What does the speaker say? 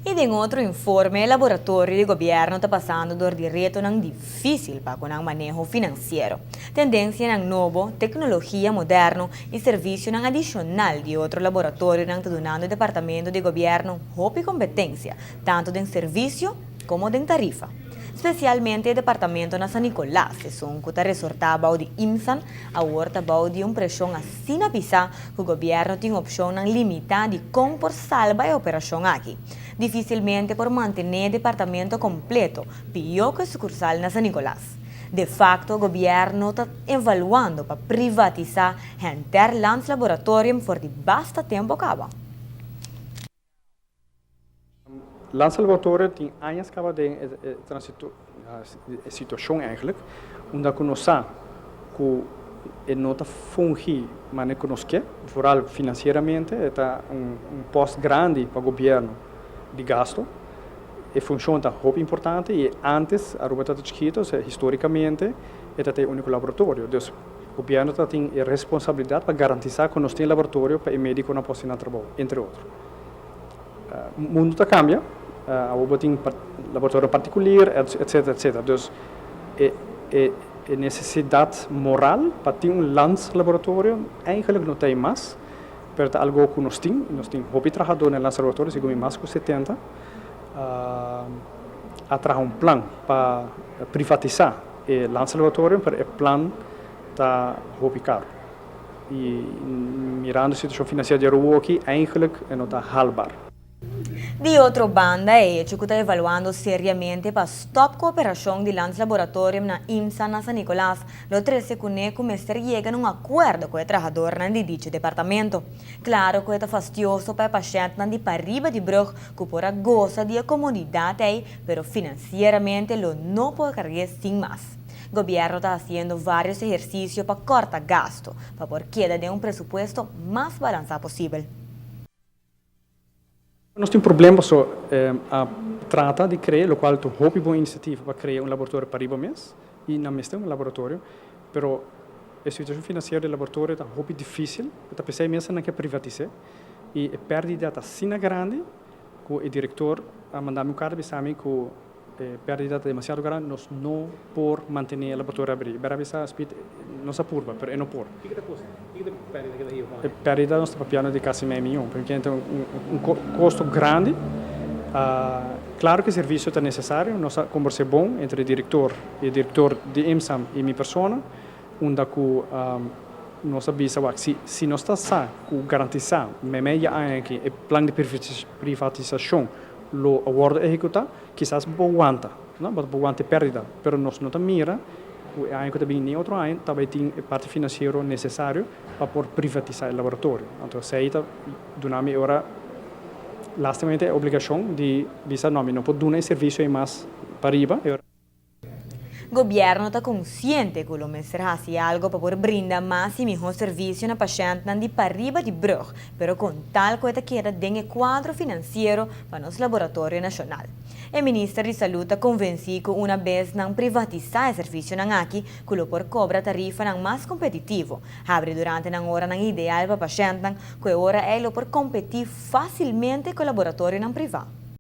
E em outro informe, o laboratório de governo está passando por direto não difícil para com o manejo financeiro. Tendência não novo, tecnologia moderna e serviço não adicional de outro laboratório não está dando o departamento de governo roupa e competência, tanto em serviço como em tarifa. Especialmente o departamento na San Nicolás, que está resortado de IMSAN, a horta de pressão assim na pisa que o governo tem opção de limitar de como por salva a operação aqui. Dificilmente por manter o departamento completo, pior que o sucursal na San Nicolás. De facto, o governo está evaluando para privatizar o Interlands Laboratorium por de basta tempo acaba. Landslaboratorium tem anos que de situação eigenlijk, omdat we nog que não está fungi, mas não conosco, vooral financeiramente, é posto grande para o governo de gasto, e funciona muito importante, e antes, a Rubata de Chiquitos, historicamente, é o único laboratório. Então, o governo tem a responsabilidade para garantir que nós temos laboratório para o médico não possa trabalhar, entre outros. O mundo está cambia. Há tem laboratório particular, etc, etc. Então, é necessidade moral para ter landslaboratório, eigenlijk não tem mais, mas algo que nós temos muito trabalhador no landslaboratório, segundo mais que 70, há plano para privatizar o landslaboratório, mas o plano está muito caro. E mirando a situação financeira de Aruba aqui, eigenlijk não está halbar. De outra banda, é que está evaluando seriamente para stop cooperação de Landslaboratorium na IMSA na San Nicolás, lo 13 que começar a chegar a um acordo com o trabalhador de dicho departamento. Claro que é fastidioso para o paciente de Parriba de Brug, que por goza de comodidade aí, pero financeiramente lo não pode carregar sem mais. O governo está fazendo vários exercícios para cortar gasto, para por queda de presupuesto mais balançado possível. Nós temos problema só a trata de criar, o qual é uma boa iniciativa para criar laboratório para riba mês e na mesma laboratório, pero a situação financeira do laboratório está muito difícil, está pensando mesmo não quer privatizar e a perda está assim grande que o diretor a mandar-me carta pensando que a perda está demasiado grande, nós não por manter o laboratório aberto. Para pensar, não se apurva, mas não por. O que é a perda nós estamos piano de quase meio milhão, porque tem custo grande. Claro que o serviço é necessário, nós conversa bom entre o diretor de IMSAM e minha pessoa, onde nós sabemos que se nós estamos garantizar meia aqui o plano de privatização lo acordo executar, quizás aguanta, não? Aguanta perda, mas nós não mira o ano que também nem outro ano também tem parte financeira necessária para privatizar o laboratório. Então, se aí donamos agora, lastamente a obrigação de dizer não pode dar serviço mais para riba. O governo está consciente que o mestre faz algo para brindar mais e melhor serviço na paciente de Parriba de Brug, mas com tal que queda dentro do quadro financeiro para nosso laboratório nacional. O ministro de Saúde está convencido que uma vez não privatizar o serviço aqui, que o por cobra tarifa mais competitivo, abre durante a hora ideal para paciente, que agora é por competir facilmente com o laboratório privado.